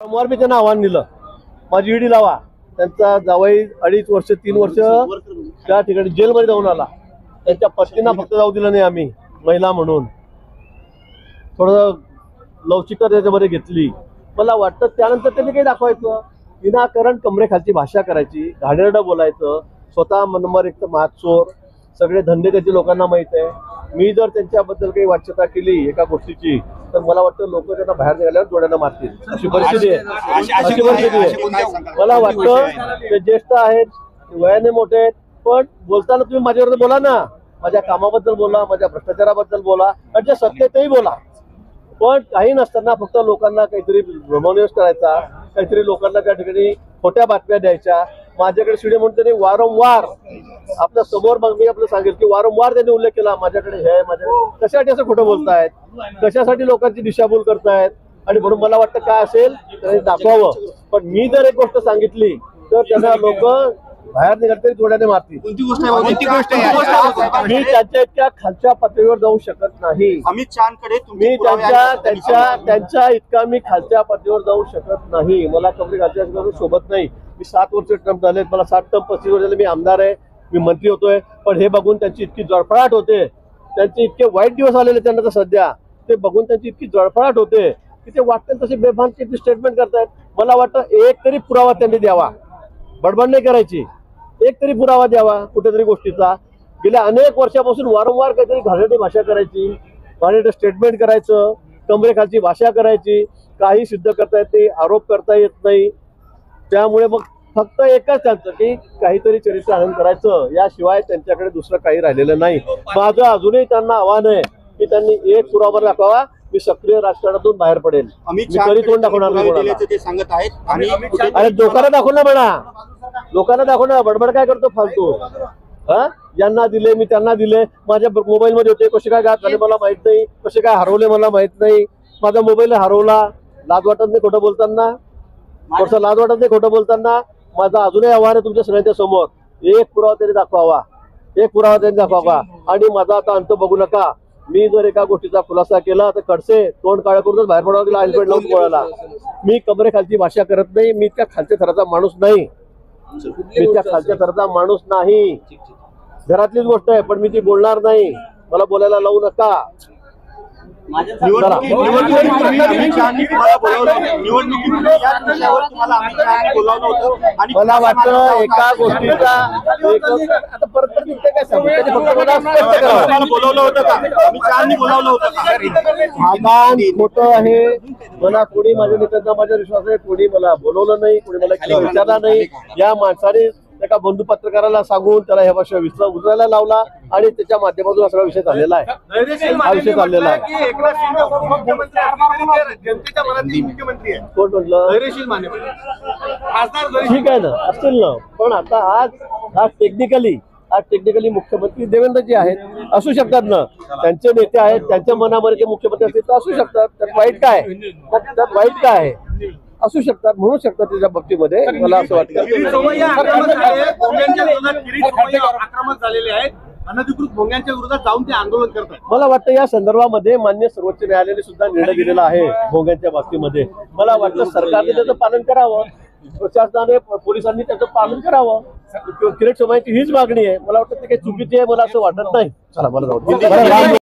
सोमवार मी त्यांना आव्हान दिलं, माझी ईडी लावा. त्यांचा जावई 2.5 वर्ष 3 वर्ष त्या ठिकाणी जेलमध्ये जाऊन आला. त्यांच्या पत्नींना फक्त जाऊ दिलं नाही आम्ही, महिला म्हणून थोडं लवचिकता त्याच्यामध्ये घेतली. मला वाटतं त्यानंतर त्यांनी काही दाखवायचं, विनाकारण कमरेखालची भाषा करायची, घाणेरडं बोलायचं, स्वतः नंबर 1 तर महाचोर, सगळे धंदे त्याचे लोकांना माहित आहे. मी जर त्यांच्याबद्दल काही वाच्यता केली एका गोष्टीची तर मला वाटतं लोक त्यांना बाहेर निघाल्यावर डोळ्यानं मारतील, अशी परिस्थिती आहे. मला वाटतं ते ज्येष्ठ आहेत, वयाने मोठे आहेत, पण बोलताना तुम्ही माझ्याबरोबर बोला ना, माझ्या कामाबद्दल बोला, माझ्या भ्रष्टाचाराबद्दल बोला, आणि जे सत्य तेही बोला. पण काही नसताना फक्त लोकांना काहीतरी भ्रमनिवेश करायचा, काहीतरी लोकांना त्या ठिकाणी खोट्या बातम्या द्यायच्या. माझ्याकडे शिडे म्हणून त्यांनी वारंवार आपल्या समोर, मग मी आपलं सांगेल की वारंवार त्यांनी उल्लेख केला, माझ्याकडे हे माझ्याकडे. कशासाठी असं खोटं बोलतायत, कशासाठी लोकांची दिशाभूल करतायत, आणि म्हणून मला वाटतं काय असेल त्यांनी दाखवावं. पण मी जर एक गोष्ट सांगितली तर त्यांना लोक बाहेर निघाल तरी थोड्याने मारतील. मी त्यांच्या इतक्या खालच्या पातळीवर जाऊ शकत नाही. अमित शहाकडे मी त्यांच्या इतका मी खालच्या पातळीवर जाऊ शकत नाही. मला कमरे खालच्या सोबत नाही. मी 7 वर्ष टर्म झाले, मला 7 टर्म 35 वर्ष झाले. मी आमदार आहे, मी मंत्री होतोय. पण हे बघून त्यांची इतकी जळफळाट होते, त्यांचे इतके वाईट दिवस आलेले त्यांना तर सध्या, ते बघून त्यांची इतकी जळफळाट होते की ते वाटतं तसे बेभान स्टेटमेंट करतायत. मला वाटतं एक तरी पुरावा त्यांनी द्यावा, बडबड नाही करायची. एक तरी पुरावा द्यावा कुठेतरी गोष्टीचा. गेल्या अनेक वर्षापासून वारंवार काहीतरी घाणेरडी भाषा करायची, घाणेरडं स्टेटमेंट करायचं, कमरेखालची भाषा करायची, काही सिद्ध करता येत नाही, आरोप करता येत नाही. त्यामुळे मग फक्त एकच त्यांचं की काहीतरी चरित्र हनन करायचं, याशिवाय त्यांच्याकडे दुसरं काही राहिलेलं नाही. माझं अजूनही त्यांना आव्हान आहे की त्यांनी एक पुरावा दाखवावा. मी सक्रिय राजकारणातून बाहेर पडेल. मी कधी तोंड दाखवणार नाही ते सांगत आहेत. अरे लोकांना दाखव ना म्हणा, लोकांना दाखव ना. बडबड काय करतो फालतू? यांना दिले, मी त्यांना दिले, माझ्या मोबाईल मध्ये होते, कसे काय गायब झाले मला माहित नाही, कसे काय हरवले मला माहित नाही. माझा मोबाईल हरवला. लाज वाटत नाही खोटं बोलताना? थोडंसं लाज वाटत नाही खोटं बोलताना? माझं अजूनही आव्हान आहे तुमच्या सगळ्यांच्या समोर, एक पुरावा तरी दाखवावा, एक पुरावा तरी दाखवावा. आणि माझा आता अंत बघू नका. मी जर एका गोष्टीचा खुलासा केला तर खडसे तोंड काळं करूनच बाहेर पडावं गेला हेल्मेट लावून बोलायला. मी कमरेखालची भाषा करत नाही. मी त्या खालच्या थराचा माणूस नाही. मी त्या खालच्या थराचा माणूस नाही. घरातलीच गोष्ट आहे, पण मी ती बोलणार नाही. मला बोलायला लावू नका. मला वाटतं एका गोष्टीचा आता परत काय खोटं आहे. मला कोणी माझ्या नेत्यांना माझ्या विश्वास आहे, कोणी मला बोलवलं नाही, कोणी मला विचारला नाही. या माणसाने एका बंधू पत्रकाराला सांगून त्याला ह्या भाषा उचलायला लावला आणि त्याच्या माध्यमातून हा सगळा विषय चाललेला आहे. हा विषय चाललेला आहे. कोण म्हटलं? ठीक आहे ना, असतील ना. पण आता आज टेक्निकली मुख्यमंत्री देवेंद्रजी आहेत, असू शकतात ना. त्यांचे नेते आहेत, त्यांच्या मनामध्ये ते मुख्यमंत्री असतील तर असू शकतात. त्यात वाईट काय आहे? असू शकतात, म्हणू शकतात. त्याच्या बाबतीमध्ये मला असं वाटतं आक्रमक झालेले आहेत, अनधिकृत भोंग्यांच्या विरोधात जाऊन ते आंदोलन करतात. मला वाटतं या संदर्भामध्ये मान्य सर्वोच्च न्यायालयाने सुद्धा निर्णय दिलेला आहे भोंग्यांच्या बाबतीमध्ये. मला वाटतं सरकारने त्याचं पालन करावं, प्रशासनाने पोलिसांनी त्याचं पालन करावं. किरीट सोमय्यांची हीच मागणी आहे. मला वाटतं ते काही चुकीची आहे मला असं वाटत नाही. चला मला जाऊ.